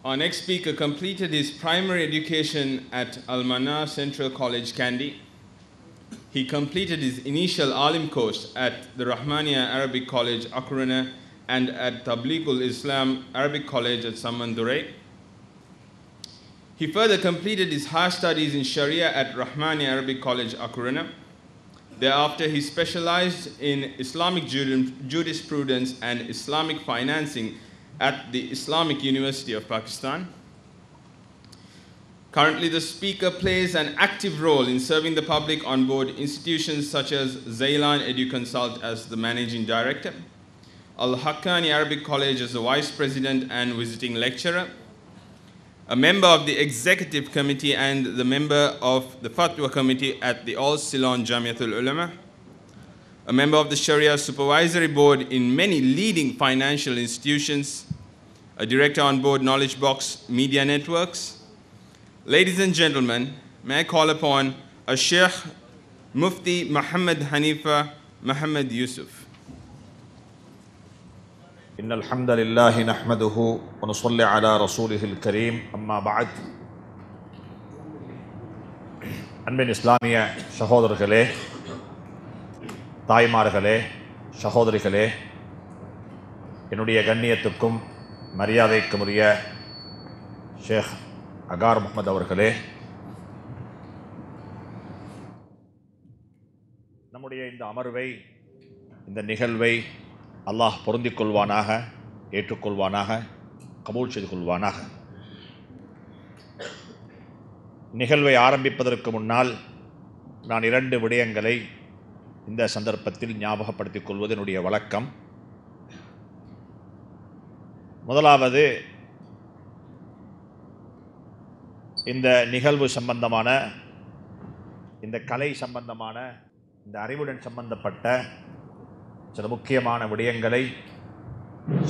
Our next speaker completed his primary education at Al-Manar Central College, Kandy. He completed his initial Alim course at the Rahmania Arabic College, Akurana, and at Tabligul Islam Arabic College at Samandurai. He further completed his higher studies in Sharia at Rahmania Arabic College, Akurana. Thereafter, he specialized in Islamic jurisprudence and Islamic financing at the Islamic University of Pakistan. Currently, the speaker plays an active role in serving the public on board institutions such as Zaylan EduConsult as the managing director, Al-Haqqani Arabic College as the vice president and visiting lecturer, a member of the executive committee and the member of the Fatwa committee at the Al Ceylon Jamiatul Ulama, a member of the Sharia Supervisory Board in many leading financial institutions, a director on board Knowledge Box Media Networks. Ladies and gentlemen, may I call upon a Sheikh Mufti Muhammad Hanifa Muhammad Yusuf. إن الحمد لله نحمده ونصلي على رسوله الكريم أما بعد அன்பின் இஸ்லாமிய சகோதரர்களே, தாய்மார்களே, சகோதரிகளே, என்னுடைய கண்ணியத்துக்கும் மரியாதைக்கும் உரிய ஷேக் agar Muhammad அவர்களே, நம்முடைய இந்த அமர்வை, இந்த நிகழ்வை அல்லாஹ் பொருந்திக் கொள்வானாக, ஏற்றுக்கொள்வானாக, கபூல் செய்து கொள்வானாக. நிகழ்வை ஆரம்பிப்பதற்கு முன்னால் நான் 2 விடயங்களை இந்த சந்தர்ப்பத்தில் ஞாபகப்படுத்திக் கொள்வது என்னுடைய வழக்கம். முதலாவது, இந்த நிகழ்வு சம்பந்தமான, இந்த கலை சம்பந்தமான, இந்த அறிவுடன் சம்பந்தப்பட்ட சில முக்கியமான விடயங்களை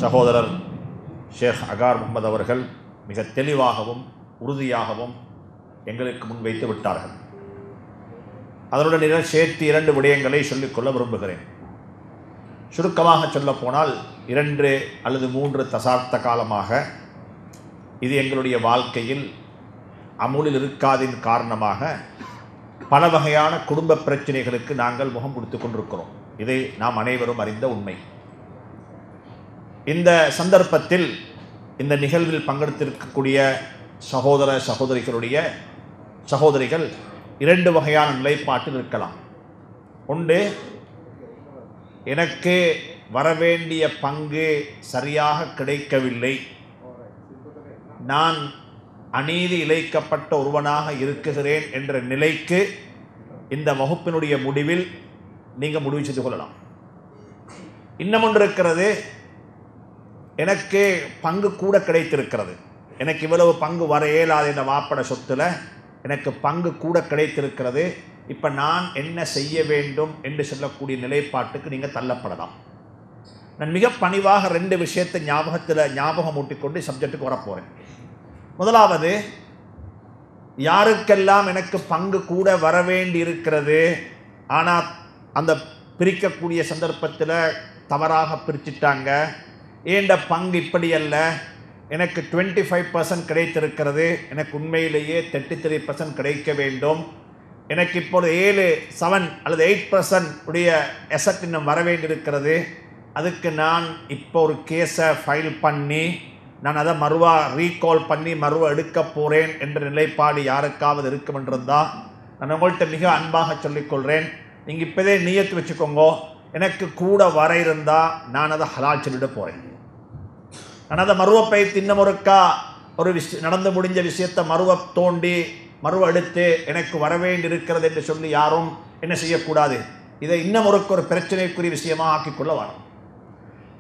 சகோதரர் ஷேக் அகார் முஹம்மது அவர்கள் மிக தெளிவாகவும் உறுதியாகவும் எங்களுக்கு முன்வைத்து விட்டார்கள். அதனுடன் சேர்த்து 2 விடயங்களை சொல்லிக்கொள்ள விரும்புகிறேன். சுருக்கமாக சொல்லப்போனால் 2 அல்லது 3 தசாப்த காலமாக இது எங்களுடைய வாழ்க்கையில் அமுலில் இருக்காதின் காரணமாக பல வகையான குடும்ப பிரச்சனைகளுக்கு நாங்கள் முகம் கொடுத்து கொண்டிருக்கிறோம். இதை நாம் அனைவரும் அறிந்த உண்மை. இந்த சந்தர்ப்பத்தில் இந்த நிகழ்வில் பங்கெடுத்திருக்கக்கூடிய சகோதர சகோதரிகள் 2 வகையான நிலைப்பாட்டில் இருக்கலாம். ஒன்று, எனக்கு வரவேண்டிய பங்கு சரியாக கிடைக்கவில்லை, நான் அநீதி இழைக்கப்பட்ட ஒருவனாக இருக்குகிறேன் என்ற நிலைக்கு இந்த வகுப்பினுடைய முடிவில் நீங்கள் முடிவு செய்து கொள்ளலாம். இன்னும் ஒன்று இருக்கிறது, எனக்கு பங்கு கூட கிடைத்திருக்கிறது, எனக்கு இவ்வளவு பங்கு வர இயலாது என்ற வாப்பட சொத்துல எனக்கு பங்கு கூட கிடைத்திருக்கிறது, இப்போ நான் என்ன செய்ய வேண்டும் என்று சொல்லக்கூடிய நிலைப்பாட்டுக்கு நீங்கள் தள்ளப்படலாம். நான் மிக பணிவாக 2 விஷயத்தை ஞாபகம் ஊட்டிக்கொண்டு சப்ஜெக்டுக்கு வரப்போகிறேன். முதலாவது, யாருக்கெல்லாம் எனக்கு பங்கு கூட வர வேண்டி இருக்கிறது, ஆனால் அந்த பிரிக்கக்கூடிய சந்தர்ப்பத்தில் தவறாக பிரிச்சுட்டாங்க, ஏண்ட பங்கு இப்படி அல்ல, எனக்கு 25% கிடைத்திருக்கிறது, எனக்கு உண்மையிலேயே 33% கிடைக்க வேண்டும், எனக்கு இப்போது 7 அல்லது 8% உடைய எசட் இன்னும் வர வேண்டியிருக்கிறது, அதுக்கு நான் இப்போ ஒரு கேஸை ஃபைல் பண்ணி நான் அதை ரீகால் பண்ணி எடுக்க போகிறேன் என்ற நிலைப்பாடு யாருக்காவது இருக்கும் என்றிருந்தால் நான் உங்கள்கிட்ட மிக அன்பாக சொல்லிக்கொள்கிறேன், நீங்கள் இப்போதே நியத்து வச்சுக்கோங்க, எனக்கு கூட வர இருந்தால் நான் அதை ஹலால் சொல்லிட போகிறேன். நான் அதை மறுவப்பை தின்னமுறுக்கா ஒரு நடந்து முடிஞ்ச விஷயத்தை தோண்டி எடுத்து எனக்கு வர வேண்டி இருக்கிறது என்று சொல்லி யாரும் என்ன செய்யக்கூடாது. இதை இன்னமுறுக்கு ஒரு பிரச்சனைக்குரிய விஷயமாக ஆக்கிக்கொள்ள வரும்.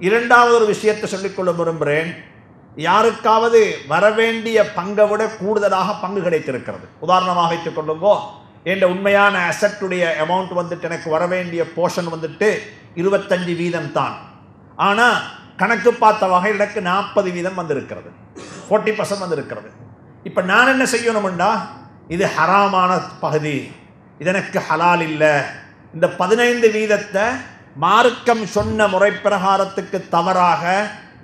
2வது ஒரு விஷயத்தை சொல்லிக்கொள்ள விரும்புகிறேன், யாருக்காவது வரவேண்டிய பங்கை விட கூடுதலாக பங்கு கிடைத்திருக்கிறது. உதாரணமாக வைத்துக் கொள்ளுங்கோ, என்ற உண்மையான அசட்டுடைய அமௌண்ட் வந்துட்டு எனக்கு வர வேண்டிய போர்ஷன் வந்துட்டு 25% தான், ஆனால் கணக்கு பார்த்த வகையில் எனக்கு 40% வந்திருக்கிறது, 40% வந்திருக்கிறது. இப்போ நான் என்ன செய்யணும்னா, இது ஹராமான பகுதி, இது எனக்கு ஹலால் இல்லை, இந்த 15% மார்க்கம் சொன்ன முறை பிரகாரத்துக்கு தவறாக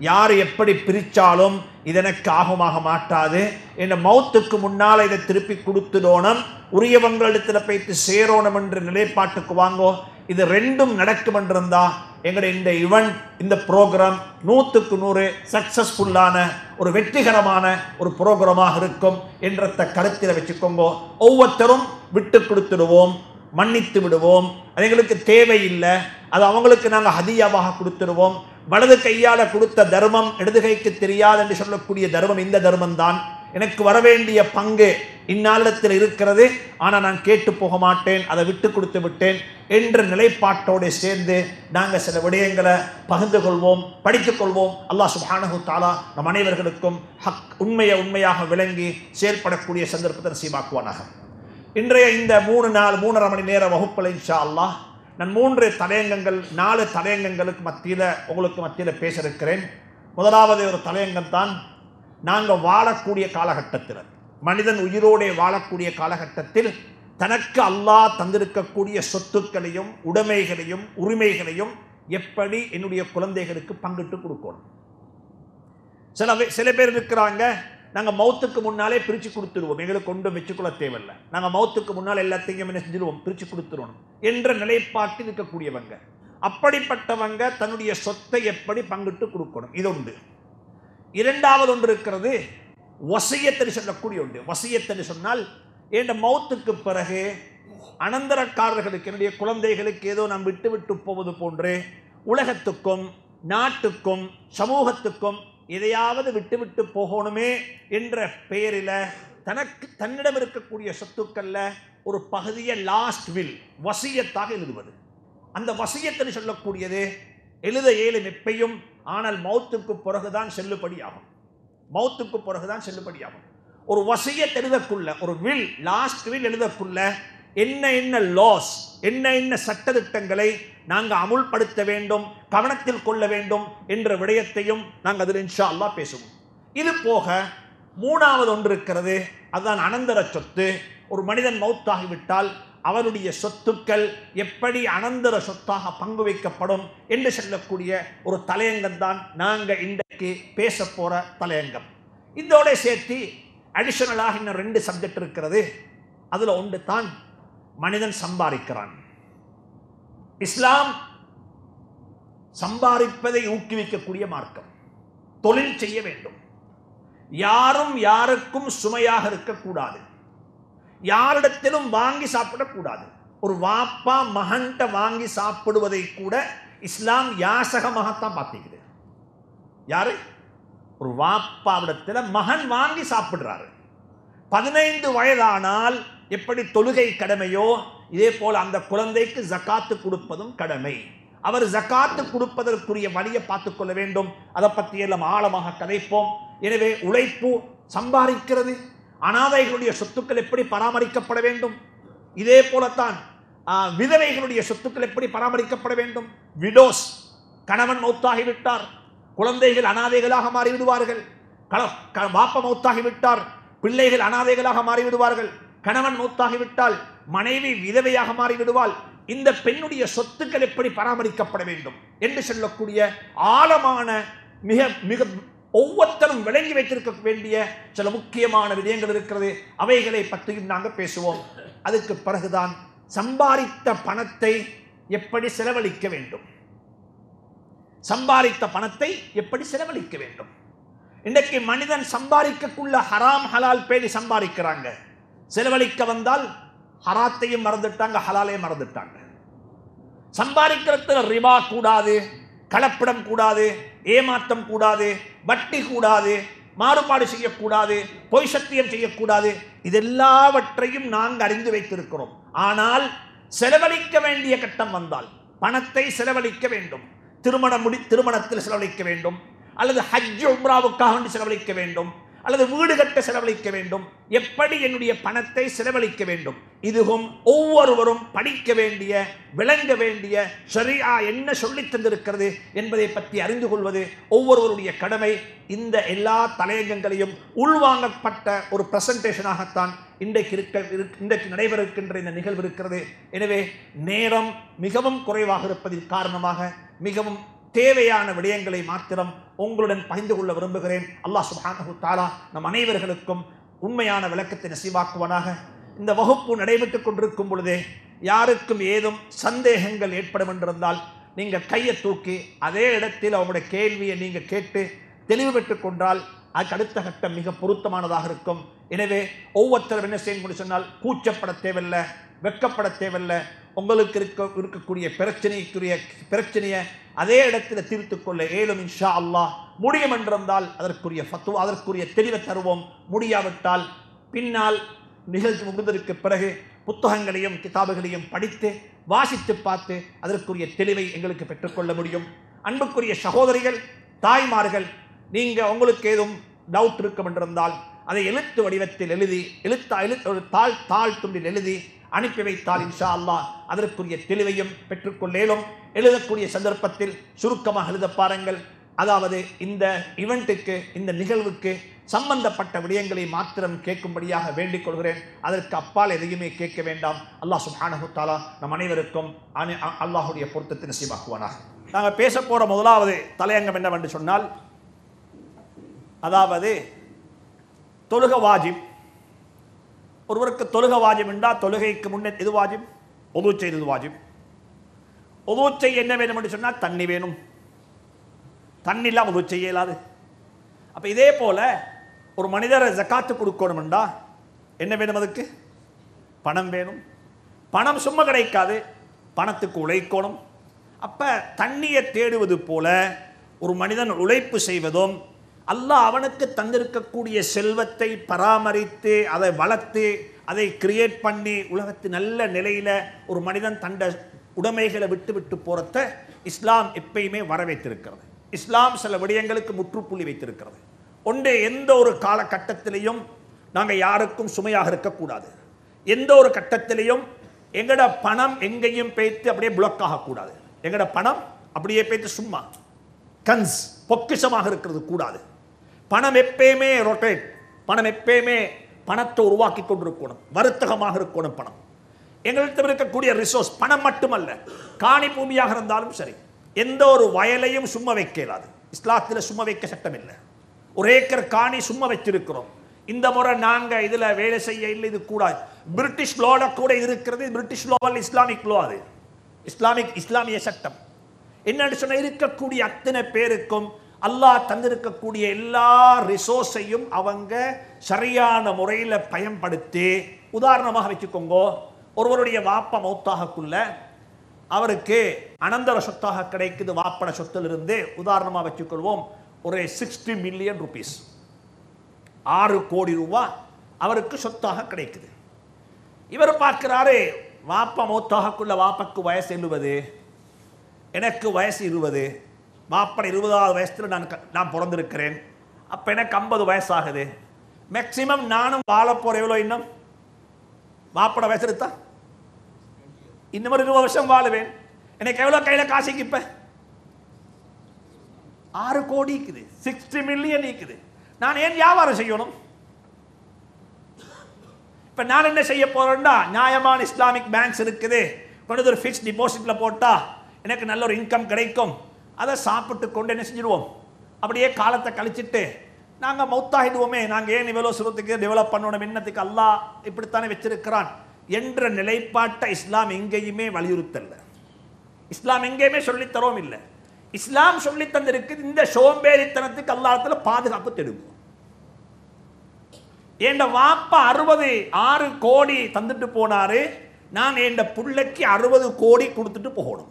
யார் எப்படி பிரிச்சாலும் இது எனக்கு ஆகமாக மாட்டாது. என் மௌத்துக்கு முன்னால் இதை திருப்பி கொடுத்துடணும், உரியவங்களிடத்தில் போய்த்து சேரோணும் என்ற நிலைப்பாட்டுக்கு வாங்கோ. இது ரெண்டும் நடக்கும் என்றிருந்தா எங்களுடைய இந்த ஈவென்ட், இந்த ப்ரோக்ராம் 100க்கு 100 சக்சஸ்ஃபுல்லான ஒரு வெற்றிகரமான ஒரு ப்ரோக்ராமாக இருக்கும் என்ற கருத்தில் வச்சுக்கோங்க. ஒவ்வொருத்தரும் விட்டு கொடுத்துடுவோம், மன்னித்து விடுவோம். அது எங்களுக்கு தேவையில்லை, அது அவங்களுக்கு நாங்கள் ஹதியாவாக கொடுத்துடுவோம். வலது கையால் கொடுத்த தர்மம் இடது கைக்கு தெரியாது என்று சொல்லக்கூடிய தர்மம் இந்த தர்மம் தான். எனக்கு வரவேண்டிய பங்கு இந்நாளிடத்தில் இருக்கிறது, ஆனால் நான் கேட்டு போக மாட்டேன், அதை விட்டு கொடுத்து விட்டேன் என்ற நிலைப்பாட்டோடு சேர்ந்து நாங்கள் சில விடயங்களை பகிர்ந்து கொள்வோம், படித்துக் கொள்வோம். அல்லாஹ் சுப்ஹானஹு தஆலா நம் அனைவர்களுக்கும் உண்மையாக விளங்கி செயல்படக்கூடிய சந்தர்ப்பத்தை நசீபாக்குவானாக. இன்றைய இந்த 3.5 மணி நேர வகுப்பில் இன்ஷா அல்லாஹ் நான் 3 தலையங்கங்கள் 4 தலையங்கங்களுக்கு உங்களுக்கு மத்தியில் பேச இருக்கிறேன். முதலாவது ஒரு தலையங்கம் தான், நாங்கள் வாழக்கூடிய காலகட்டத்தில், மனிதன் உயிரோடு வாழக்கூடிய காலகட்டத்தில் தனக்கு அல்லாஹ் தந்திருக்கக்கூடிய சொத்துக்களையும் உடைமைகளையும் உரிமைகளையும் எப்படி என்னுடைய குழந்தைகளுக்கு பங்கிட்டு கொடுக்கணும். சில பேர் இருக்கிறாங்க, நாங்கள் மௌத்துக்கு முன்னாலே பிரித்து கொடுத்துருவோம், எங்களுக்கு கொண்டு வச்சுக்கொள்ள தேவையில்லை, நாங்கள் மௌத்துக்கு முன்னால் எல்லாத்தையும் என்ன செஞ்சிருவோம், பிரித்து கொடுத்துருவோம் என்ற நிலைப்பாட்டில் இருக்கக்கூடியவங்க. அப்படிப்பட்டவங்க தன்னுடைய சொத்தை எப்படி பங்கிட்டு கொடுக்கணும், இது உண்டு. இரண்டாவது ஒன்று இருக்கிறது, வசியத்தை சொல்லக்கூடிய ஒன்று. வசியத்தை சொன்னால், என்ற மௌத்துக்கு பிறகு அனந்தரக்காரர்களுக்கு, என்னுடைய குழந்தைகளுக்கு ஏதோ நாம் விட்டு விட்டு போவது போன்று உலகத்துக்கும் நாட்டுக்கும் சமூகத்துக்கும் எதையாவது விட்டுவிட்டு போகணுமே என்ற பெயரில் தன்னிடம் இருக்கக்கூடிய சொத்துக்கள்ல ஒரு பகுதியை லாஸ்ட் வில் வசியத்தாக எழுதுவது. அந்த வசியத்தை சொல்லக்கூடியது எழுத இயலும் எப்பையும், ஆனால் மௌத்துக்கு பிறகுதான் செல்லுபடியாகும். மௌத்துக்கு பிறகுதான் செல்லுபடியாகும். ஒரு வசியத் எழுதக்குள்ள, ஒரு வில், லாஸ்ட் வில் எழுதக்குள்ள என்ன லாஸ், என்ன சட்டத்திட்டங்களை நாங்கள் அமுல்படுத்த வேண்டும், கவனத்தில் கொள்ள வேண்டும் என்ற விடயத்தையும் நாங்கள் அதில் இன்ஷா அல்லாஹ் பேசுவோம். இது போக 3வது ஒன்று இருக்கிறது, அதுதான் அனந்தர சொத்து. ஒரு மனிதன் மௌத்தாகிவிட்டால் அவருடைய சொத்துக்கள் எப்படி அனந்தர சொத்தாக பங்கு வைக்கப்படும் என்று சொல்லக்கூடிய ஒரு தலையங்கம் தான் நாங்கள் இன்றைக்கு பேச போற தலையங்கம். இதோட சேர்த்து அடிஷனலாக இன்னும் 2 சப்ஜெக்ட் இருக்கிறது. அதில் ஒன்று தான் மனிதன் சம்பாதிக்கிறான். இஸ்லாம் சம்பாதிப்பதை ஊக்குவிக்கக்கூடிய மார்க்கம். தொழில் செய்ய வேண்டும், யாரும் யாருக்கும் சுமையாக இருக்கக்கூடாது, யாரிடத்திலும் வாங்கி சாப்பிடக்கூடாது. ஒரு வாப்பா மகன்கிட்ட வாங்கி சாப்பிடுவதை கூட இஸ்லாம் யாசகமாகத்தான் பார்த்துக்குது. யாரு? ஒரு வாப்பாவிடத்தில் மகன் வாங்கி சாப்பிடுறாரு. 15 வயதானால் எப்படி தொழுகை கடமையோ இதே போல அந்த குழந்தைக்கு ஜக்காத்து கொடுப்பதும் கடமை. அவர் ஜக்காத்து கொடுப்பதற்குரிய வழியை பார்த்துக் கொள்ள வேண்டும். அதை பற்றி எல்லாம் ஆழமாக கதைப்போம். எனவே உழைப்பு, சம்பாதிக்கிறது, அனாதைகளுடைய சொத்துக்கள் எப்படி பராமரிக்கப்பட வேண்டும், இதே போலத்தான் விதவைகளுடைய சொத்துக்கள் எப்படி பராமரிக்கப்பட வேண்டும். விடோஸ், கணவன் மௌத்தாகிவிட்டார், குழந்தைகள் அனாதைகளாக மாறிவிடுவார்கள். வாப்ப மௌத்தாகிவிட்டார், பிள்ளைகள் அனாதைகளாக மாறிவிடுவார்கள். கணவன் மௌத்தாகிவிட்டால் மனைவி விதவையாக மாறிவிடுவாள். இந்த பெண்ணுடைய சொத்துக்கள் எப்படி பராமரிக்கப்பட வேண்டும் என்று சொல்லக்கூடிய ஆழமான மிக மிக ஒவ்வொருத்தரும் விளங்கி வைத்திருக்க வேண்டிய சில முக்கியமான விடயங்கள் இருக்கிறது. அவைகளை பற்றியும் நாங்கள் பேசுவோம். அதுக்கு பிறகுதான் சம்பாதித்த பணத்தை எப்படி செலவழிக்க வேண்டும், சம்பாதித்த பணத்தை எப்படி செலவழிக்க வேண்டும். இன்றைக்கு மனிதன் சம்பாதிக்கக்குள்ள ஹராம் ஹலால் பேணி சம்பாதிக்கிறாங்க. செலவழிக்க வந்தால் ஹராத்தையும் மறந்துட்டாங்க, ஹலாலையும் மறந்துட்டாங்க. சம்பாதிக்கிறதுல ரிபா கூடாது, கலப்படம் கூடாது, ஏமாற்றம் கூடாது, வட்டி கூடாது, மாறுபாடு செய்யக்கூடாது, பொய் சத்தியம் செய்யக்கூடாது. இதெல்லாவற்றையும் நாங்கள் அறிந்து வைத்திருக்கிறோம். ஆனால் செலவழிக்க வேண்டிய கட்டம் வந்தால் பணத்தை செலவழிக்க வேண்டும். திருமணத்தில் செலவழிக்க வேண்டும், அல்லது ஹஜ் உம்ராவுக்காக செலவழிக்க வேண்டும், அல்லது வீடு கட்ட செலவழிக்க வேண்டும். எப்படி என்னுடைய பணத்தை செலவழிக்க வேண்டும், இதுவும் ஒவ்வொருவரும் படிக்க வேண்டிய, விளங்க வேண்டிய, ஷரீஆ என்ன சொல்லித் தந்திருக்கிறது என்பதை பற்றி அறிந்து கொள்வது ஒவ்வொருவருடைய கடமை. இந்த எல்லா தலையங்கங்களையும் உள்வாங்கப்பட்ட ஒரு பிரசன்டேஷனாகத்தான் இன்றைக்கு நடைபெறுகின்ற இந்த நிகழ்வு இருக்கிறது. எனவே நேரம் மிகவும் குறைவாக இருப்பதின் காரணமாக மிகவும் தேவையான விடயங்களை மாத்திரம் உங்களுடன் பகிர்ந்து கொள்ள விரும்புகிறேன். அல்லாஹ் சுப்ஹானஹு தஆலா நம் அனைவர்களுக்கும் உண்மையான விளக்கத்தை நசீபாக்குவானாக. இந்த வகுப்பு நடைபெற்றுக் கொண்டிருக்கும் பொழுதே யாருக்கும் ஏதும் சந்தேகங்கள் ஏற்படும் என்றிருந்தால் நீங்கள் கையை தூக்கி அதே இடத்தில் அவங்களுடைய கேள்வியை நீங்கள் கேட்டு தெளிவு பெற்றுக் கொண்டால் அதுக்கு அடுத்த கட்டம் மிக பொருத்தமானதாக இருக்கும். எனவே ஒவ்வொருத்தரும் என்ன செய்யணும் சொன்னால் கூச்சப்பட தேவையில்லை, வெட்கப்பட தேவையில்லை. உங்களுக்கு இருக்கக்கூடிய பிரச்சனையை அதே இடத்தில் தீர்த்து கொள்ள ஏலும் இன்ஷா அல்லாஹ். முடியும் என்றிருந்தால் அதற்குரிய ஃபத்வா, அதற்குரிய தெளிவை தருவோம். முடியாவிட்டால் பின்னால் நிகழ்ச்சி முடிந்ததற்கு பிறகு புத்தகங்களையும் கிதாபுகளையும் படித்து வாசித்து பார்த்து அதற்குரிய தெளிவை எங்களுக்கு பெற்றுக்கொள்ள முடியும். அன்புக்குரிய சகோதரிகள், தாய்மார்கள், நீங்கள் உங்களுக்கு ஏதும் டவுட் இருக்கும் என்றிருந்தால் அதை எழுத்து வடிவத்தில் எழுதி ஒரு தாள் துண்டில் எழுதி அனுப்பி வைத்தால் இன்ஷா அல்லாஹ் அதற்குரிய தெளிவையும் பெற்றுக்கொள்ளேலும். எழுதக்கூடிய சந்தர்ப்பத்தில் சுருக்கமாக எழுத பாருங்கள். அதாவது இந்த இவெண்ட்டுக்கு, இந்த நிகழ்வுக்கு சம்பந்தப்பட்ட விடயங்களை மாத்திரம் கேட்கும்படியாக வேண்டிக் கொள்கிறேன். அதற்கு அப்பால் எதையுமே கேட்க வேண்டாம். அல்லாஹ் சுப்ஹானஹு தஆலா நம் அனைவருக்கும் அல்லாஹுடைய பொருத்தத்தை நசீபாக்குவானாக. நாங்கள் பேச போகிற முதலாவது தலையங்கம் என்னவென்று சொன்னால், அதாவது தொழுக வாஜிப். ஒருவருக்கு தொழுக வாஜிப் என்றால் தொழுகைக்கு முன்னே எது வாஜிப்? ஒது செய்வது வாஜிப். ஒது செய்ய என்ன வேணும் என்று சொன்னால் தண்ணி வேணும். தண்ணி இல்லாமல் ஒது செய்ய இயலாது. அப்போ இதே போல ஒரு மனிதரை ஜக்காத்து கொடுக்கணும் என்றால் என்ன வேணும்? அதுக்கு பணம் வேணும். பணம் சும்மா கிடைக்காது, பணத்துக்கு உழைக்கணும். அப்போ தண்ணியை தேடுவது போல ஒரு மனிதன் உழைப்பு செய்வதும், அல்லாஹ் அவனுக்கு தந்திருக்கக்கூடிய செல்வத்தை பராமரித்து அதை வளர்த்து அதை கிரியேட் பண்ணி உலகத்து நல்ல நிலையில் ஒரு மனிதன் தண்ட உடைமைகளை விட்டு விட்டு போகிறத இஸ்லாம் எப்பயுமே வரவேற்றிருக்கிறது. இஸ்லாம் சில விடயங்களுக்கு முற்றுப்புள்ளி வைத்திருக்கிறது. ஒன்று, எந்த ஒரு காலகட்டத்திலையும் நாங்கள் யாருக்கும் சுமையாக இருக்கக்கூடாது. எந்த ஒரு கட்டத்திலையும் எங்களோட பணம் எங்கேயும் பேய்த்து அப்படியே பிளாக் ஆகக்கூடாது. எங்களோட பணம் அப்படியே பேய்த்து சும்மா கன்ஸ் பொக்கிஷமாக இருக்கிறது கூடாது. பணம் எப்பயுமே ரொட்டேட், பணம் எப்பயுமே பணத்தை உருவாக்கி கொண்டிருக்கணும், வர்த்தகமாக இருக்கணும். பணம் எங்களிடத்தில் இருக்கக்கூடிய ரிசோர்ஸ் பணம் மட்டுமல்ல, காணி பூமியாக இருந்தாலும் சரி. எந்த ஒரு வயலையும் சும்மா வைக்கலாது. இஸ்லாத்தில் சும்மா வைக்க சட்டம் இல்லை. ஒரு ஏக்கர் காணி சும்மா வச்சிருக்கிறோம். இந்த முறை நாங்கள் இதில் வேலை செய்ய இல்லை, இது கூடாது. பிரிட்டிஷ் லோட கூட இருக்கிறது. பிரிட்டிஷ் லோவல் இஸ்லாமிக் லோ, அது இஸ்லாமிய சட்டம். என்னன்னு சொன்ன, இருக்கக்கூடிய அத்தனை பேருக்கும் அல்லாஹ் தந்திருக்கக்கூடிய எல்லா ரிசோர்ஸையும் அவங்க சரியான முறையில் பயன்படுத்தி, உதாரணமாக வச்சுக்கோங்க, ஒருவருடைய வாப்பா மௌத்தாகக்குள்ள அவருக்கு அனந்தர சொத்தாக கிடைக்குது. வாப்பட சொத்திலிருந்து உதாரணமாக வச்சுக்கொள்வோம், ஒரு 60 மில்லியன் ருபீஸ், 6 கோடி ரூபா அவருக்கு சொத்தாக கிடைக்குது. இவர் பார்க்கிறாரு, வாப்பா மௌத்தாகக்குள்ள வாப்பாக்கு வயசு 70, எனக்கு வயசு 20. வாப்பட 20வது வயசுல நான் பிறந்திருக்கிறேன். அப்போ எனக்கு 50 வயசாகுது. மேக்சிமம் நானும் வாழ போற எவ்வளோ? இன்னும் வாப்பட வயசு எடுத்தா இன்னும் ஒரு 20 வருஷம் வாழுவேன். எனக்கு எவ்வளோ கையில் காசுக்கு? இப்போ 6 கோடி இருக்குது, 60 மில்லியன் இருக்குது. நான் ஏன் வியாபாரம் செய்யணும்? இப்போ நான் என்ன செய்ய போறேன்னா, நியாயமான இஸ்லாமிக் பேங்க்ஸ் இருக்குது, கொண்டு ஒரு ஃபிக்ஸ்ட் டிபாசிட்ல போட்டா எனக்கு நல்ல ஒரு இன்கம் கிடைக்கும். அதை சாப்பிட்டு கொண்டு என்ன செஞ்சிடுவோம், அப்படியே காலத்தை கழிச்சிட்டு நாங்கள் மௌத்தாகிடுவோமே. நாங்கள் ஏன் இவ்வளோ சுரத்துக்கு டெவலப் பண்ணணும், என்னத்துக்கு அல்லாஹ் இப்படித்தானே வச்சிருக்கிறான் என்ற நிலைப்பாட்டை இஸ்லாம் எங்கேயுமே வலியுறுத்தல. இஸ்லாம் எங்கேயுமே சொல்லித்தரோம் இல்லை. இஸ்லாம் சொல்லி தந்திருக்கு, இந்த சோம்பேறித்தனத்துக்கு அல்லாஹ்வுல பாதுகாப்பு தெரியும். என் வாப்பா 6 கோடி தந்துட்டு போனாரு, நான் என் புள்ளைக்கு 60 கோடி கொடுத்துட்டு போகணும்.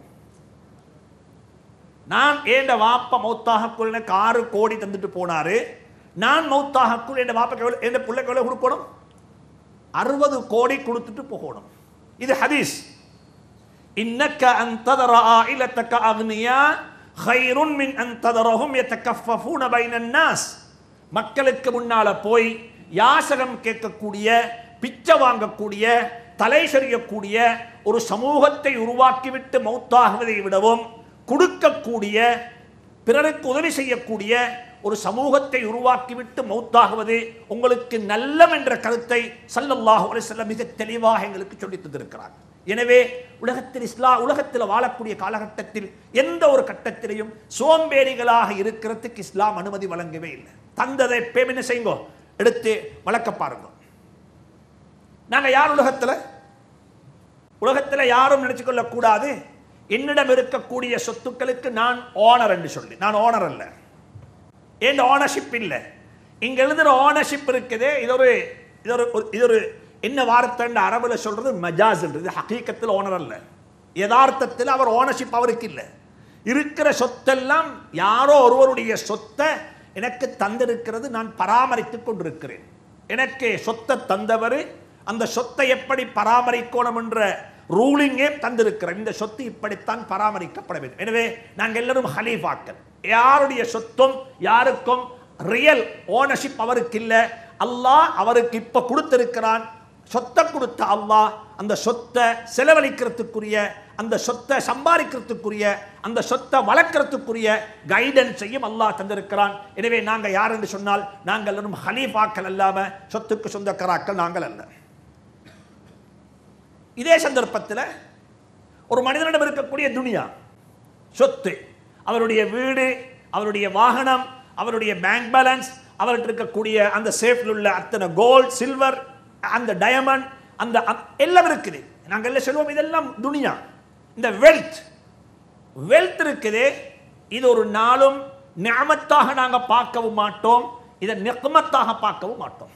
நான் என் வாப்பா மௌத்தாகக்குள் எனக்கு 6 கோடி தந்துட்டு போனாரு, நான் மௌத்தாகக்குள் என் வாப்பாக்கு என் பிள்ளைக்கு எவ்வளவு கொடுக்கணும்? 60 கோடி கொடுத்துட்டு போகணும். இது ஹதீஸ். இன்னக்க அன்ததர ஆயிலத்தக அக்னியா கைருன் மின் அன்ததரஹும் யதகஃபஃபூன பைனன் நாஸ். மக்களுக்கு முன்னால போய் யாசகம் கேட்கக்கூடிய, பிச்சை வாங்கக்கூடிய, தலை சரியக்கூடிய ஒரு சமூகத்தை உருவாக்கிவிட்டு மௌத்தாகுவதை விடவும், கொடுக்கக்கூடிய, பிறருக்கு உதவி செய்யக்கூடிய ஒரு சமூகத்தை உருவாக்கிவிட்டு மௌத்தாகுவது உங்களுக்கு நல்லம் என்ற கருத்தை ஸல்லல்லாஹு அலைஹி வஸல்லம் மிக தெளிவாக எங்களுக்கு சொல்லித் தந்திருக்கிறார். எனவே உலகத்தில் வாழக்கூடிய காலகட்டத்தில் எந்த ஒரு கட்டத்திலையும் சோம்பேறிகளாக இருக்கிறதுக்கு இஸ்லாம் அனுமதி வழங்கவே இல்லை. தந்ததை பேமெண்ட் செய்யுங்க, எடுத்து வளர்க்க பாருங்க. நாங்க யார் உலகத்தில் யாரும் நினைச்சு கொள்ள கூடாது என்னிடம் இருக்கக்கூடிய சொத்துக்களுக்கு நான் ஓனர் என்று சொல்லி. நான் ஓனர் அல்ல, என் ஓனர்ஷிப் இல்லை. இங்க எழுதுற ஓனர்ஷிப் இருக்குது. இது ஒரு என்ன வார்த்தை அரபுல சொல்றது மஜாஸ். இது ஹகீகத்தில் ஓனர் அல்ல. யதார்த்தத்தில் அவர் ஓனர்ஷிப் அவருக்கு இல்லை. இருக்கிற சொத்தெல்லாம் யாரோ ஒருவருடைய சொத்தை எனக்கு தந்திருக்கிறது, நான் பராமரித்துக் கொண்டிருக்கிறேன். எனக்கு சொத்தை தந்தவர் அந்த சொத்தை எப்படி பராமரிக்கணும் என்ற ரூலிங்கே தந்திருக்கிறார். இந்த சொத்து இப்படித்தான் பராமரிக்கப்பட வேண்டும். எனவே நாங்கள் எல்லாரும் ஹலீஃபாக்கள். யாருடைய சொத்தும் யாருக்கும் ரியல் ஓனர்ஷிப் அவருக்கு இல்லை. அல்லாஹ் அவருக்கு இப்ப கொடுத்திருக்கிறான். சொத்தை கொடுத்த அல்லாஹ் அந்த சொத்தை செலவழிக்கிறதுக்குரிய, அந்த சொத்தை சம்பாதிக்கிறதுக்குரிய, அந்த சொத்தை வளர்க்கறதுக்குரிய கைடன்ஸையும் அல்லாஹ் தந்திருக்கிறான். எனவே நாங்கள் யார் என்று சொன்னால் நாங்கள் எல்லாரும் ஹலீஃபாக்கள் அல்லாம சொத்துக்கு சொந்தக்காராக்கள் நாங்கள் அல்ல. இதே சந்தர்ப்பத்தில் ஒரு மனிதனிடம் இருக்கக்கூடிய துனியா சொத்து, அவருடைய வீடு, அவருடைய வாகனம், அவருடைய பேங்க் பேலன்ஸ், அவர்கிட்ட இருக்கக்கூடிய அந்த சேஃப்ல உள்ள அத்தனை கோல்ட், சில்வர், அந்த டயமண்ட், அந்த எல்லாம் இருக்குது. நாங்கள் எல்லாம் சொல்லுவோம் இதெல்லாம் துனியா. இந்த வெல்த் இருக்குது. இது ஒரு நாளும் நிஅமத்தாக நாங்கள் பார்க்கவும் மாட்டோம், இதை நிக்மத்தாக பார்க்கவும் மாட்டோம்.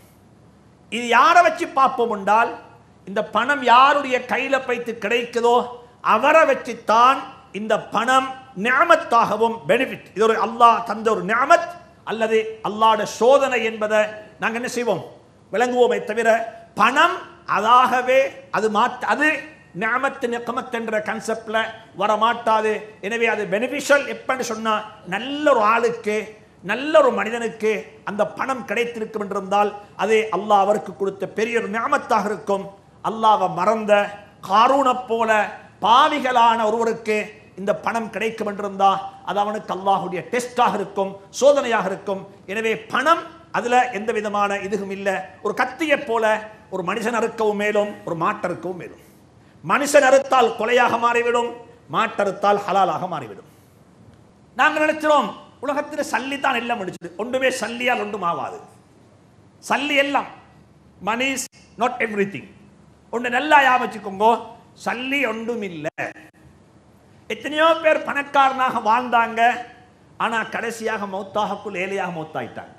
இது யாரை வச்சு பார்ப்போம் என்றால், இந்த பணம் யாருடைய கையில பைத்து கிடைக்குதோ அவரை வச்சுத்தான் இந்த பணம் நிஅமத்தாகவும் பெனிஃபிட். இது ஒரு அல்லாஹ் தந்த ஒரு நிஅமத் அல்லது அல்லாஹ்வுடைய சோதனை என்பதை நாங்கள் என்ன செய்வோம், விளங்குவோமே தவிர பணம் அதாகவே அது நிஅமத் நிக்மத் என்ற கான்செப்ட்ல வர மாட்டாது. எனவே அது பெனிஃபிஷியல் எப்பன்னு சொன்னா, நல்ல ஒரு ஆளுக்கு, நல்ல ஒரு மனிதனுக்கு அந்த பணம் கிடைத்திருக்கும் என்றிருந்தால் அது அல்லாஹ் அவருக்கு கொடுத்த பெரிய ஒரு நிஅமத்தாக இருக்கும். அல்லாஹ்வை மறந்த காரூனை போல பாவிகளான ஒருவருக்கு இந்த பணம் கிடைக்கும் என்றிருந்தா அது அவனுக்கு அல்லாஹ்வுடைய டெஸ்டாக இருக்கும், சோதனையாக இருக்கும். எனவே பணம் அதுல எந்த விதமான இதுவும் இல்லை. ஒரு கத்தியை போல ஒரு மனுஷன் அறுக்கவும் மேலும் ஒரு மாட்டறுக்கவும் மேலும். மனுஷன் அறுத்தால் கொலையாக மாறிவிடும், மாட்டறுத்தால் ஹலாலாக மாறிவிடும். நாங்கள் நினைக்கிறோம் உலகத்தில் சல்லி தான் எல்லாம் முடிச்சது. ஒன்றுமே சல்லியால் ஒன்றும் ஆகாது. சல்லி எல்லாம், மணி இஸ் நாட் எவ்ரிதிங். ஒன்று நல்லா ஞாபகம், சல்லி ஒன்றும் இல்லை. எத்தனையோ பேர் பணக்காரனாக வாழ்ந்தாங்க, ஆனா கடைசியாக மௌத்தாகக்குள் ஏழையாக மௌத்தாயிட்டாங்க.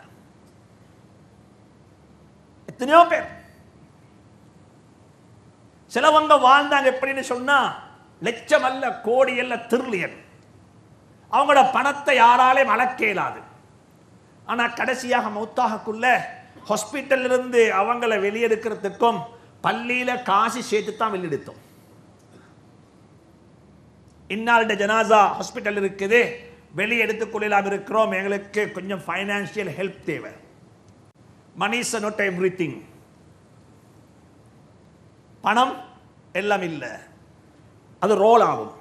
எத்தனையோ பேர். சிலவங்க வாழ்ந்தாங்க எப்படின்னு சொன்னா, லட்சம் அல்ல, கோடி அல்ல, ட்ரில்லியன். அவங்களோட பணத்தை யாராலையும் அளக்க இயலாது. ஆனா கடைசியாக மௌத்தாகக்குள்ள ஹாஸ்பிட்டல் இருந்து அவங்களை வெளியெடுக்கிறதுக்கும் பள்ளியில காசு சேர்த்து தான் வெளியெடுத்தோம். இன்னாருடைய ஜனாசா ஹாஸ்பிட்டல் இருக்குது, வெளியே எடுத்துக்கொள்ளலாம் இருக்கிறோம், எங்களுக்கு கொஞ்சம் ஃபைனான்சியல் ஹெல்ப் தேவை. Money is not everything. பணம் எல்லாம் இல்லை, அது ரோல் ஆகும்.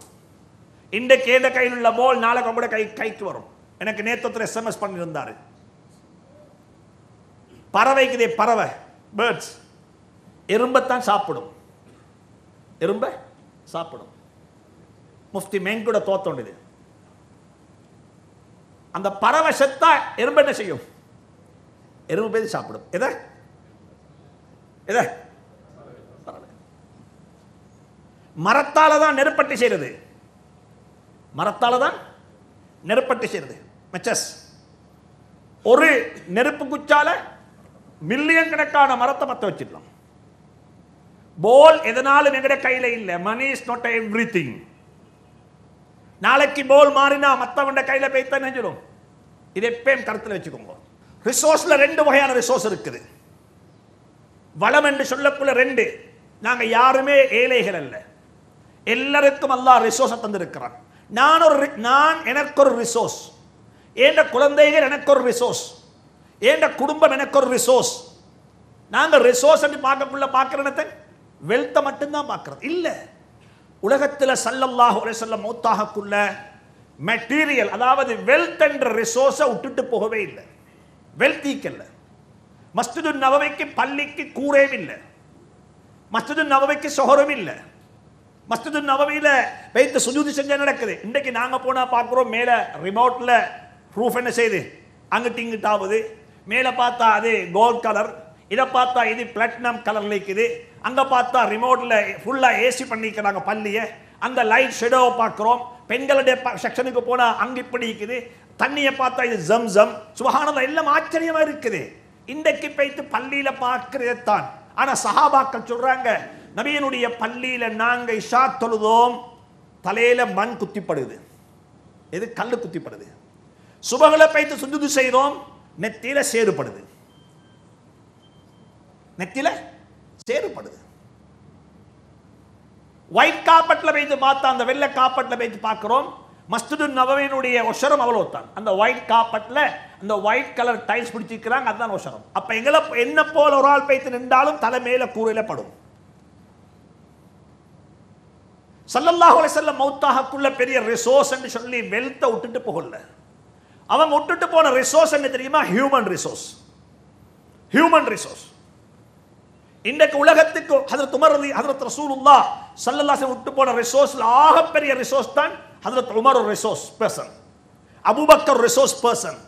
இன்றைக்கு எந்த கையில் உள்ள போல் நாளைக்கு கூட கைக்கு வரும். எனக்கு நேற்று SMS பண்ணியிருந்தாரு, பறவைக்குதே பறவை, பேர்ட்ஸ் எறும்பத்தான் சாப்பிடும், எறும்ப சாப்பிடும். முஃப்தி மேங்கூட தோத்தோண்டுது. அந்த பறவை செத்தா எறும்பு என்ன செய்யும்? எறும்பு போய் சாப்பிடும். எதை எதை? மரத்தால தான் நெருப்பட்டி செய்யறது, மரத்தால தான் நெருப்பட்டி செய்யறது. மெச்சஸ் ஒரு நெருப்பு குச்சால மில்லியன் கணக்கான மரத்தை மத்த வச்சிடலாம். போல் எதனாலும் எங்கட கையில இல்ல. Money is not everything. நாளைக்கு போல் மாறினா மத்தவண்ட கையில போய்த்தான் நினைச்சிடும். இது எப்பயும் கருத்தில் வச்சுக்கோங்க. ரிசோர்ஸ்ல ரெண்டு வகையான ரிசோர்ஸ் இருக்குது. வளம் என்று சொல்லக்குள்ள ரெண்டு. நாங்க யாருமே ஏழைகள் அல்ல, எல்லாருக்கும் அல்லாஹ் ரிசோர்ஸ் தந்திருக்கிறான். நான் எனக்கு ஒரு ரிசோர்ஸ், ஏண்ட குழந்தைகள் எனக்கு ஒரு ரிசோர்ஸ், ஏண்ட குடும்பம் எனக்கு ஒரு ரிசோர்ஸ். நாங்க ரிசோர்ஸ் பார்க்கக்குள்ள பார்க்கறத வெல்த்தை மட்டும்தான் பார்க்கறது இல்ல. உலகத்தில் ஸல்லல்லாஹு அலைஹி வஸல்லம் மௌத்தாகக்குள்ள மெட்டீரியல், அதாவது வெல்த் என்ற ரிசோர்ஸை விட்டுட்டு போகவே இல்லை. வெல்த்திக்கல்ல. மஸ்ஜிது நபவிக்கு பள்ளிக்கு கூரையும் இல்லை, மஸ்ஜிது நபவிக்கு சொஹரும் இல்லை, மஸ்ஜிது நபவியில வைத்து சுஜூது செஞ்சா நடக்குது. இன்றைக்கு நாங்க போனா பார்க்கிறோம், மேல ரிமோட்ல ப்ரூஃப் என்ன செய்யுது, அங்கிட்டு இங்கிட்டு ஆகுது. மேல பார்த்தா அது கோல்ட் கலர், இதை பார்த்தா இது பிளாட்டினம் கலர்ல இருக்குது. அங்க பார்த்தா ரிமோட்ல ஃபுல்லா ஏசி பண்ணிக்கிறாங்க பள்ளியை. அந்த லைட் ஷெடோவை பார்க்கிறோம். பெண்களுடைய செக்ஷனுக்கு போனா அங்க இப்படி இருக்குது. தண்ணியை பார்த்தா இது ஜம்சம். சுபஹானல்லாஹ், எல்லாம் ஆச்சரியமா இருக்குது. இன்றைக்கு போய்த்து பள்ளியில பார்க்கிறதான். ஆனா சஹாபாக்கள் சொல்றாங்க, நபியினுடைய பள்ளியில நாங்க இஷா தொழுதோம், தலையில மண் குத்திப்படுது, எது கல்லு குத்திப்படுது. சுபஹ்ல போய்த்து சுஜூது செய்தோம், நெத்தியில சேறுபடுது, நெத்தியில சேறுபடுது. ஒயிட் காப்பட்ல வைத்து பார்த்தா, அந்த வெள்ளை காப்பட்ல வைத்து பார்க்கிறோம், மஸ்ஜிது நபவியினுடைய ஒஷரம் அவ்வளவு தான். அந்த ஒயிட் காப்பட்ல அந்த ஒயிட் கலர் டைல்ஸ் பிடிச்சிருக்கிறாங்க, அதுதான் ஒஷரம். அப்ப எங்களை என்ன போல ஒரு ஆள் பைத்து நின்றாலும் தலை மேல கூரையில படும். ஸல்லல்லாஹு அலைஹி வஸல்லம் மௌத்தாஹக்குள்ள பெரிய ரிசோர்ஸ் என்று சொல்லி வெல்த்தை விட்டுட்டு போகல. அவங்க விட்டுட்டு போன ரிசோர்ஸ் என்ன தெரியுமா? Human resource. Human resource. இன்றைக்கு உலகத்துக்கு ஹஜ்ரத் உமர் ஹஜ்ரத் ரசூலுல்லாஹ் ஸல்லல்லாஹு அலைஹி வஸல்லம் விட்டு போன ரிசோர்ஸ்ல ஆகப்பெரிய ரிசோர்ஸ் தான் ஹஜ்ரத் உமர் ஒரு resource person, Abu Bakr resource person,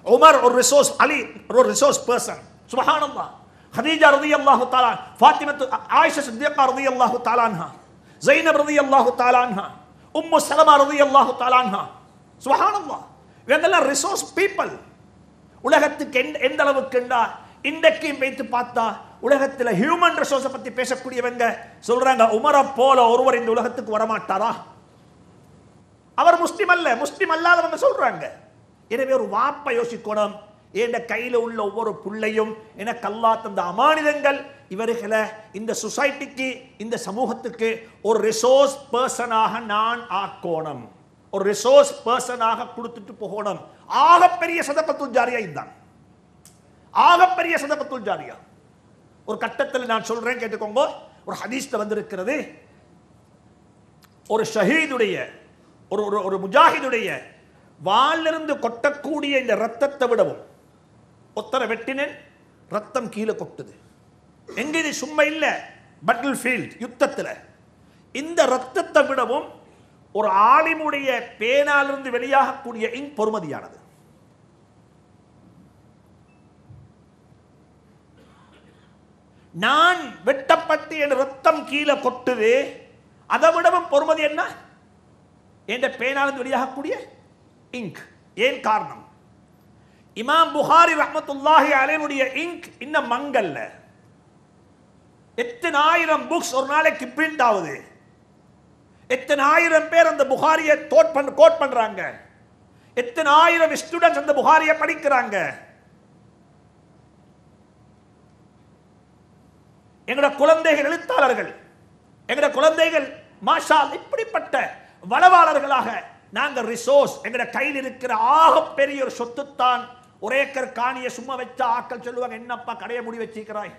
Umar ஒரு ரிசோர்ஸ், அலி ஒரு ரிசோர்ஸ் பர்சன். சுப்ஹானல்லாஹ். ஹதீஜா ரலியல்லாஹு தஆலா, ஃபாத்திமா, ஆயிஷா சித்திகா ரலியல்லாஹு தஆலா அன்ஹா, ஸைனப் ரலியல்லாஹு தஆலா அன்ஹா, உம்மு சலமா ரலியல்லாஹு தஆலா அன்ஹா. சுப்ஹானல்லாஹ். இவங்கெல்லாம் ரிசோர்ஸ் பீப்பிள். உலகத்துக்கு எந்த அளவுக்குண்டா இன்றைக்கு வைத்து பார்த்தா உலகத்தில் ஹியூமன் ரிசோர்ஸை பத்தி பேசக்கூடியவங்க சொல்றாங்க, உமரை போல ஒருவர் இந்த உலகத்துக்கு வரமாட்டாரா? அவர் முஸ்லிம் அல்ல, முஸ்லிம் அல்லாதவங்க சொல்றாங்க. எனவே ஒரு வாப்ப யோசிக்கணும், என் கையில உள்ள ஒவ்வொரு புள்ளையும் எனக்கு அல்லாஹ் தந்த அமானிதங்கள், இவர்களை இந்த சொசைட்டிக்கு, இந்த சமூகத்துக்கு ஒரு ரிசோர்ஸ் பர்சனாக நான் ஆக்கணும், ஒரு ரிசோர்ஸ் பர்சனாக கொடுத்துட்டு போகணும். ஆகப்பெரிய சதகத்துல் ஜாரியா இதுதான், ஆகப்பெரிய சதகத்துல் ஜாரியா. ஒரு கட்டத்தில் நான் சொல்றேன், கேட்டுக்கோங்க. ஒரு ஹதீஸ்ல வந்திருக்கிறது, ஒரு ஷஹீதுடைய, ஒரு முஜாஹிதுடைய வாளிலிருந்து கொட்டக்கூடிய இந்த ரத்தத்தை விடவும், ஒத்தரை வெட்டினேன், ரத்தம் கீழே கொட்டுது. எங்க இது சும்மா இல்ல, பேட்டில் ஃபீல்ட், யுத்தத்தில். இந்த ரத்தத்தை விடவும் ஒரு ஆலிமுடைய பேனாலிருந்து வெளியாகக்கூடிய இங்க் பொறுமதியானது. நான் வெட்டப்பட்டு என் ரத்தம் கீழே கொட்டுது, அதை விடவும் பொறுமதி என்ன? என்ற பேனாலிருந்து வெளியாகக்கூடிய இங்க். ஏன் காரணம்? இமாம் புகாரி ரஹ்மத்துல்லாஹி அலைஹினுடைய இங்க் இன்னும் மங்கல்ல. எத்தனை ஆயிரம் புக்ஸ் ஒரு நாளைக்கு பிரிண்ட் ஆகுது, எத்தனை ஆயிரம் பேர் அந்த புகாரியை கோட் பண்றாங்க, எத்தனை ஆயிரம் ஸ்டூடெண்ட்ஸ் அந்த புகாரியை படிக்கிறாங்க. எங்கட குழந்தைகள் எழுத்தாளர்கள், எங்கட குழந்தைகள் மாஷா இப்படிப்பட்ட வளவாளர்களாக நாங்கள் ரிசோர்ஸ், எங்கட கையில் இருக்கிற ஆகப்பெரிய ஒரு சொத்து தான். ஒரு ஏக்கர் காணியை சும்மா வச்சா ஆக்கள் சொல்லுவாங்க, என்னப்பா கடையை மூடி வச்சிருக்கிறாய்.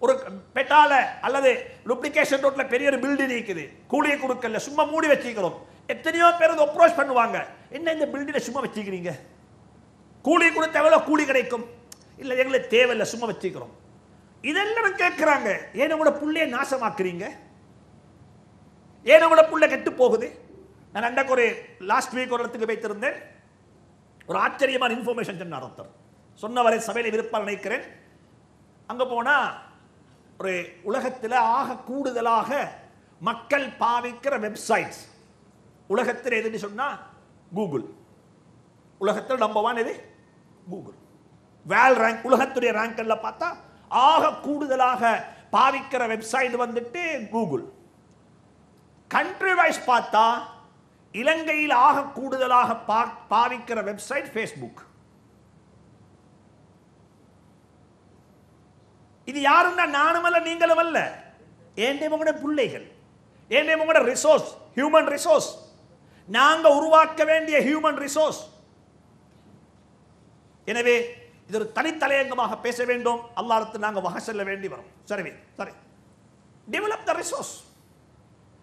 ஒரு பெட்டால அல்லது லுப்ளிகேஷன் ரோட்ல பெரிய ஒரு பில்டிங் இருக்குது, கூலியை கொடுக்கல, சும்மா மூடி வச்சிருக்கிறோம். எத்தனையோ பேர் அப்ரோச் பண்ணுவாங்க, என்ன இந்த பில்டிங்கை சும்மா வச்சிருக்கிறீங்க, கூலி கொடுத்த எவ்வளோ கூலி கிடைக்கும்? இல்லை எங்களுக்கு தேவையில்லை, சும்மா வச்சிருக்கிறோம். இதெல்லாம் கேட்கிறாங்க. ஏன் உங்களோட புள்ளைய நாசமாக்குறீங்க? ஏன் உங்களோட புள்ளை கெட்டு போகுது? நான் அன்றைக்கு ஒரு லாஸ்ட் வீக் ஒரு இடத்துக்கு வைத்திருந்தேன். ஒரு ஆச்சரியமான இன்ஃபர்மேஷன் சொன்னார் ஒருத்தர், சொன்னவரை சபையில் விருப்பம் நினைக்கிறேன். அங்கே போனால் ஒரு உலகத்தில் ஆக கூடுதலாக மக்கள் பாவிக்கிற வெப்சைட்ஸ் உலகத்தில் எதுன்னு சொன்னால் கூகுள். உலகத்தில் நம்பர் 1 எது? கூகுள். வேல் ரேங்க், உலகத்துடைய ரேங்க்ல பார்த்தா ஆக கூடுதலாக பாவிக்கிற வெப்சைட் வந்துட்டு கூகுள். கண்ட்ரி வைஸ் பார்த்தா இலங்கையில் ஆக கூடுதலாக பாவிக்கிற வெப்சைட் ஃபேஸ்புக். இது யாருன்னா நானும் அல்ல, நீங்களும் அல்ல, ஏன் உங்களோட பிள்ளைகள், ஏன் உங்களோட ரிசோர்ஸ், ஹியூமன் ரிசோர்ஸ், நாங்க உருவாக்க வேண்டிய ஹியூமன் ரிசோர்ஸ். எனவே இது ஒரு தனித்தலையங்கமாக பேச வேண்டும். அல்லாஹ்விடத்தில் நாங்கள் வகை செல்ல வேண்டி வரும். சரி, டெவலப் த ரிசோர்ஸ்.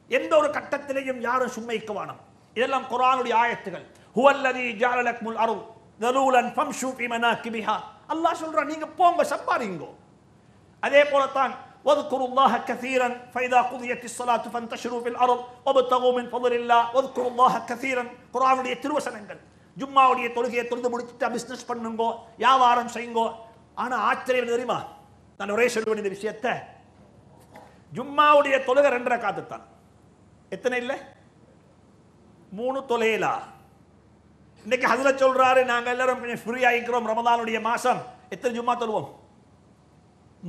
எந்த ஒரு கட்டத்திலையும் யாரும் சும்மைக்க வேணும். இதெல்லாம் குர்ஆனுடைய ஆயத்துகள். ஹுவல்லதி ஜஅல லக்குமுல் அர்த தலூலன் ஃபம்ஷூ ஃபீ மனாகிபிஹா. அல்லாஹ் சொல்றான், நீங்க போங்க, சம்பாதிங்க. அதே போலத்தான் واذكروا الله كثيرا فإذا قضيت الصلاة فانتشروا في الأرض وابتغوا من فضل الله واذكروا الله كثيرا. குர்ஆனுடைய திருவசனங்கள். ஜும்மாவுடைய தொழுகையை தொழுது முடிச்சுட்டா பிசினஸ் பண்ணுங்கோ, வியாபாரம் செய்யுங்கோ. ஆனா ஆச்சரியம் தெரியுமா, நான் ஒரே சொல்லுவேன் இந்த விஷயத்தை. ஜும்மாவுடைய தொழுகை 2 ரக்காத்து தான். எத்தனை இல்லை? 3 தொலைலா. இன்னைக்கு ஹஜ்ரத் சொல்றாரு நாங்க எல்லாரும் கொஞ்சம் ஃப்ரீ ஆகிக்கிறோம் ரமதானுடைய மாசம், எத்தனை ஜும்மா தொழுவோம்?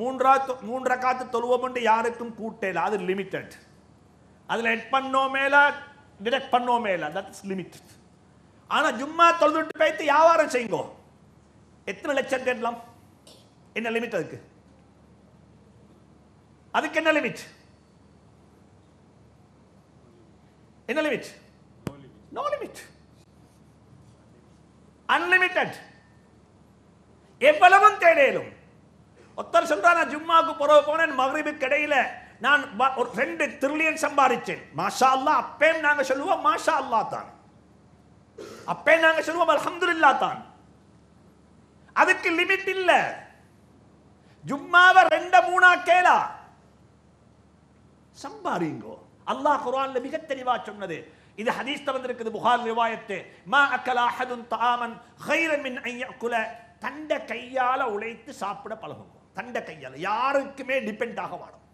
3 ரக்காத்து தொழுவோம். யாருக்கும் கூட்டல, அது லிமிட்டட். அதுல எட் பண்ணோமேல டிடெக்ட் பண்ணோமேல, தட் இஸ் லிமிட்டட். ஆனா ஜும்மா தொழுதுட்டு போயிட்டு வியாபாரம் செய்யுங்க, எத்தனை லட்சம் தேடலாம்? என்ன லிமிட் அதுக்கு? அதுக்கு என்ன லிமிட்? என்ன லிமிட்? No limit, unlimited. எவ்வளவும் தேடலும். ஒருத்தர் சொல்றான், நான் ஜும்மாவுக்கு போனேன், மக்ரிபுக்கு இடையில நான் 2 ட்ரில்லியன் சம்பாதிச்சேன். மாஷா அல்லாஹ். அப்பேம் நாங்க சொல்லுவோம் மாஷா அல்லாஹ் தான், அப்பே நாங்க சொல்லுவோம் அல்ஹம்துலில்லாஹ் தான். அதுக்கு லிமிட் இல்ல. ஜும்மாவை 2-3 கேலா சம்பாரிங்கோ. அல்லாஹ் குர்ஆன்ல மிக தெளிவா சொன்னது. இது ஹதீஸ்ல வந்திருக்குது, புகாரி ரிவாயத்து. மா அக்கல அஹதுன் தஆமன் கைரன் மின் அன் யஅகுல. தண்ட கையால உழைத்து சாப்பிட பழகுங்க. தண்ட கையால. யாருக்குமே டிபெண்ட் ஆக வேணும்,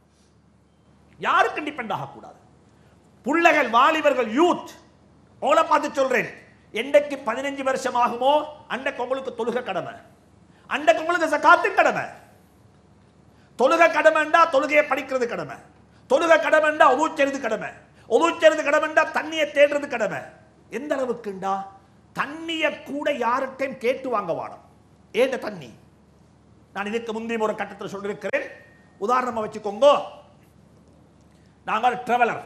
யாருக்கும் டிபெண்ட் ஆக கூடாது. புள்ளைகள், வாலிபர்கள், யூத், உங்களை பார்த்து சொல்றேன், என்றைக்கு 15 வருஷம் ஆகுமோ அன்றைக்கு உங்களுக்கு தொழுகை கடமை, அன்றைக்கு உங்களுக்கு ஸகாத்து கடமை. தொழுகை கடமைண்டா தொழுகையை படிக்கிறது கடமை, தொழுகை கடமைண்டா உது செய்யறது கடமை, உது செய்யறது கடமைண்டா தண்ணியை தேடுறது கடமை. எந்த அளவுக்குண்டா தண்ணியை கூட யாருக்கையும் கேட்டு வாங்க வாடும். ஏண்ட தண்ணி. நான் இதுக்கு முந்தைய ஒரு கட்டத்தில் சொல்லியிருக்கிறேன். உதாரணமா வச்சுக்கோங்க, நாங்கள் டிராவலர்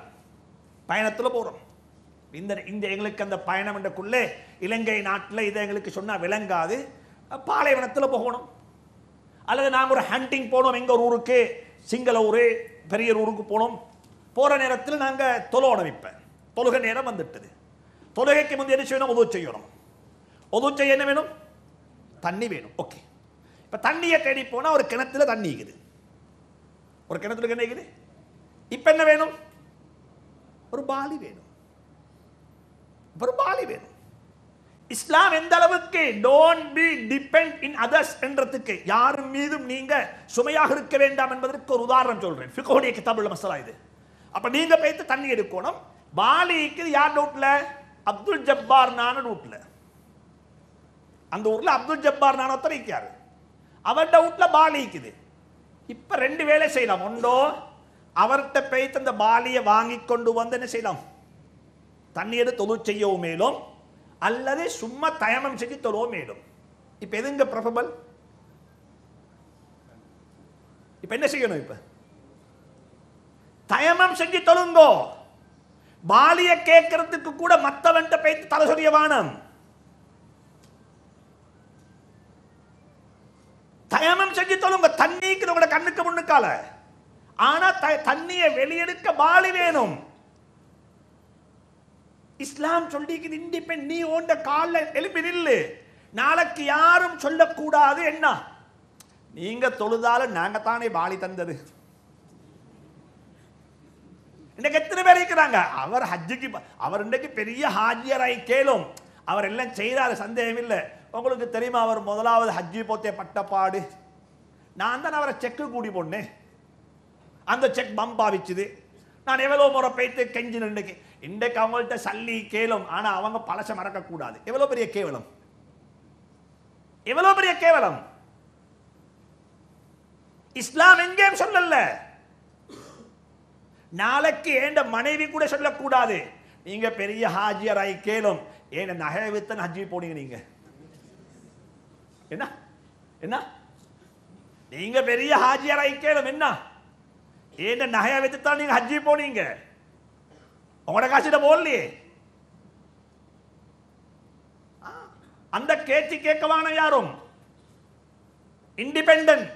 பயணத்தில் போறோம். இந்த எங்களுக்கு அந்த பயணம் என்றக்குள்ளே இலங்கை நாட்டில் இதை எங்களுக்கு சொன்னா விளங்காது. பாலைவனத்தில் போகணும், அல்லது நாங்கள் ஒரு ஹண்டிங் போனோம், எங்க ஒரு ஊருக்கு, சிங்கள ஊரு, பெரிய ஊருக்கு போனோம். போற நேரத்தில் நாங்கள் தொழுவோம். இப்ப தொழுகை நேரம் வந்துட்டது. தொழுகைக்கு முந்தைய என்ன செய்யணும்? உது செய்யணும். உது செய்ய என்ன வேணும்? தண்ணி வேணும். ஓகே, இப்ப தண்ணியை தேடி போனா ஒரு கிணத்துல தண்ணி இருக்குது, ஒரு கிணத்துல என்ன இருக்குது. இப்ப என்ன வேணும்? ஒரு பாலி வேணும், ஒரு பாலி வேணும். இஸ்லாம் எந்த அளவுக்கு don't be depend in others என்றதுக்கு, யார் மீதும் நீங்க சுமையாக இருக்க வேண்டாம் என்பதற்கு ஒரு உதாரணம் சொல்றேன். ஃபிக்ஹுடைய கிதாபுல் மஸலா இது. அப்ப நீங்க போயிட்டு தண்ணி எடுக்கணும். பாலிக்கு யார் ரூட்ல? அப்துல் ஜப்பார் நான ரூட்ல. அந்த ஊர்ல அப்துல் ஜப்பார் நான ஒருத்தர் இருக்காரு, அவர்கிட்ட வீட்ல பாலி இருக்குது. இப்ப 2 வேலை செய்யலாம். ஒன்றோ அவர்கிட்ட போயிட்டு அந்த பாலியை வாங்கி கொண்டு வந்து என்ன செய்யலாம்? தண்ணி எடுத்து தொழு செய்யவும் மேலும், அல்லது சும்மா தயமம் செஞ்சு தொழுவோம் மேலும். இப்ப எதுங்க ப்ரெஃபரபிள்? இப்ப என்ன செய்யணும்? இப்ப தயமம் செஞ்சு தொழுங்கோ. பாலிய கேட்கறதுக்கு கூட மத்தவன்ட்ட போயிட்டு தலை சொரிய வானம். தயமம் செஞ்சு தொழுங்க. தண்ணிக்கு உங்களோட கண்ணுக்கு முன்னுக்கால. ஆனா தண்ணியை வெளியெடுக்க பாலி வேணும். இஸ்லாம் சொல்லிக்குது இண்டிபெண்ட். நீ ஓண்ட கால எழுப்பி நில்லு. நாளைக்கு யாரும் சொல்லக்கூடாது என்ன நீங்க தொழுதாலும் நாங்க தானே பாலி தந்தது. இன்னைக்கு எத்தனை பேர் இருக்கிறாங்க? அவர் ஹஜ்ஜுக்கு, அவர் இன்றைக்கு பெரிய ஹாஜியராய் கேளும், அவர் எல்லாம் செய்தாரு, சந்தேகம் இல்லை. உங்களுக்கு தெரியுமா அவர் முதலாவது ஹஜ்ஜி போத்தே பட்டப்பாடு? நான் தான் அவரை செக்கு கூடி போனேன். அந்த செக் பம்ப் ஆவிச்சுது. நான் எவ்வளவு முறை போயிட்டு கெஞ்சி நின்றைக்கு. இன்றைக்கு அவங்கள்ட்ட சல்லி கேளும், ஆனா அவங்க பழச மறக்க கூடாது. எவ்வளவு பெரிய கேவலம், எவ்வளவு பெரிய கேவலம். இஸ்லாம் எங்கேயும் சொல்லல. நாளைக்கு ஏண்ட மனைவி கூட சொல்லக்கூடாது நீங்க பெரிய ஹாஜியராய் கேளும், ஏன் நகை வித்தன் ஹஜ்ஜி போனீங்க. நீங்க என்ன என்ன நீங்க பெரிய ஹாஜியராய் கேளும், என்ன ஏண்ட நகையை வித்துத்தான் நீங்க ஹஜ்ஜி போனீங்க. உங்களோட காசிட்ட போடலையே. அந்த கேட்சி கேட்கவான யாரும். இண்டிபெண்டன்ட்.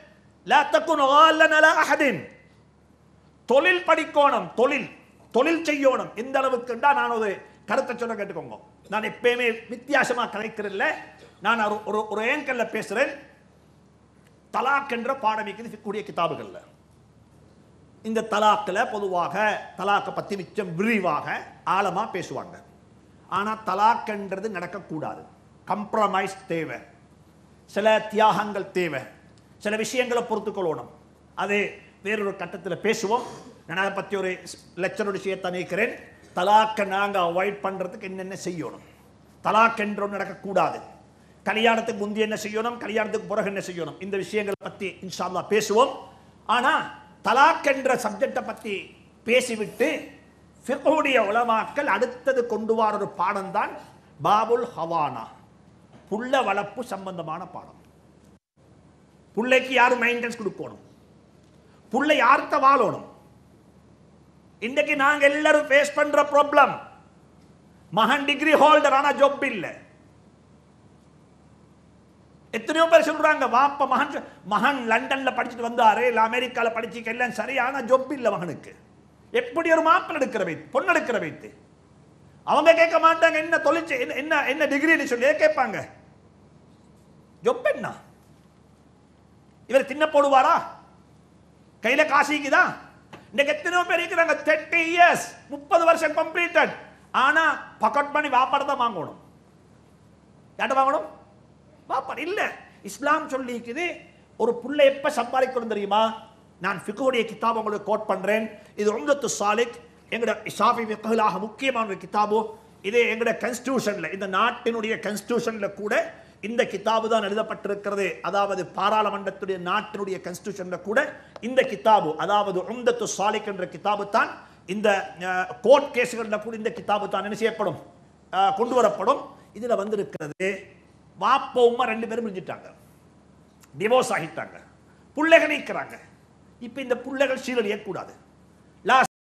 லா தகுன் காலன் அலா அஹதின். தொழில் படிக்கோணும், தொழில் செய்யணும். எந்த அளவுக்குண்டா நான் ஒரு கருத்தை சொல்ல கேட்டுக்கோங்க. நான் எப்பயுமே வித்தியாசமா கலைக்கிறதில்ல. நான் ஒரு ஏங்கல்ல பேசுறேன். தலாக் என்ற பாடம் இருக்குது ஃபிக்ஹுடைய கிதாபுகள்ல. இந்த தலாக்கில் பொதுவாக தலாக்கை பற்றி மிச்சம் விரிவாக ஆழமாக பேசுவாங்க. ஆனால் தலாக்ன்றது நடக்கக்கூடாது. கம்ப்ரமைஸ் தேவை, சில தியாகங்கள் தேவை, சில விஷயங்களை பொறுத்துக்கொள்ளணும். அது வேறொரு கட்டத்தில் பேசுவோம். நான் அதை பற்றி ஒரு லெக்சர் விஷயத்தை நினைக்கிறேன். தலாக்கை நாங்கள் அவாய்ட் பண்ணுறதுக்கு என்னென்ன செய்யணும், தலாக் என்ற ஒன்று நடக்கக்கூடாது, கல்யாணத்துக்கு முந்தைய என்ன செய்யணும், கல்யாணத்துக்கு பிறகு என்ன செய்யணும், இந்த விஷயங்களை பற்றி இன்ஷா அல்லாஹ் பேசுவோம். ஆனால் தலாக் என்ற சப்ஜெக்டை பற்றி பேசிவிட்டு ஃபிக்ஹுடைய உலமாக்கள் அடுத்தது கொண்டு வர ஒரு பாடம் தான் பாபுல் ஹவானா, புள்ள வளர்ப்பு சம்பந்தமான பாடம். புள்ளைக்கு யாரு மெயின்டெனன்ஸ் கொடுக்கணும், புள்ளை யார்கிட்ட வாழணும். இன்றைக்கு நாங்க எல்லாரும் ஃபேஸ் பண்ற ப்ராப்ளம், மகன் டிகிரி ஹோல்டர் ஆனா ஜாப் இல்லை. எத்தனையோ பேர் சொல்றாங்க வாப்ப மகன் லண்டன்ல படிச்சுட்டு வந்தாரு, இல்ல அமெரிக்கால படிச்சுக்க எல்லாம் சரி, ஆனா ஜாப் இல்லை மகனுக்கு. எப்படி ஒரு மாப்பிள்ளை எடுக்கிற வைத்து, பொண்ணு எடுக்கிற வைத்து அவங்க கேட்க மாட்டாங்க என்ன தொழிற்சி என்ன என்ன டிகிரின்னு சொல்லி கேட்பாங்க. ஜாப் என்ன, இவர் தின்ன போடுவாரா, கையில காசிக்குதா? இன்னைக்கு எத்தனையோ பேர் இருக்கிறாங்க 30 இயர்ஸ் 30 வருஷம் கம்ப்ளீட்டட், ஆனா பாக்கெட் மணி வாப்பாடு தான் வாங்கணும். யார்ட்ட வாங்கணும்? வாப்பாடு இல்ல. இஸ்லாம் சொல்லிக்குது ஒரு புள்ளை எப்ப சம்பாதிக்கணும் தெரியுமா? நான் ஃபிக்ஹுடைய கிதாப் உங்களுக்கு கோட் பண்றேன். இது உம்தத்து சாலிக், எங்கட ஷாஃபி ஃபிக்ஹுலாக முக்கியமான ஒரு கிதாபு. இது எங்கட கான்ஸ்டிடியூஷன்ல, இந்த நாட்டினுடைய கான்ஸ்டிடியூஷன்ல கூட இந்த கிதாபு தான் எழுதப்பட்டிருக்கிறது. அதாவது பாராளுமன்றத்துடைய நாட்டினுடைய கான்ஸ்டிடியூஷன்ல கூட இந்த கிதாபு, அதாவது உம்தத்து சாலிக் என்ற கிதாபு தான், இந்த கோர்ட் கேஸ்களில் கூட இந்த கிதாபு தான் என்ன செய்யப்படும், கொண்டு வரப்படும். இதுல வந்திருக்கிறது வாப்பா உம்மா 2 பேரும் முடிஞ்சிட்டாங்க, டிவோர்ஸ் ஆகிட்டாங்க, பிள்ளைகள் நிற்கிறாங்க. இப்ப இந்த பிள்ளைகள் சீரழியக்கூடாது.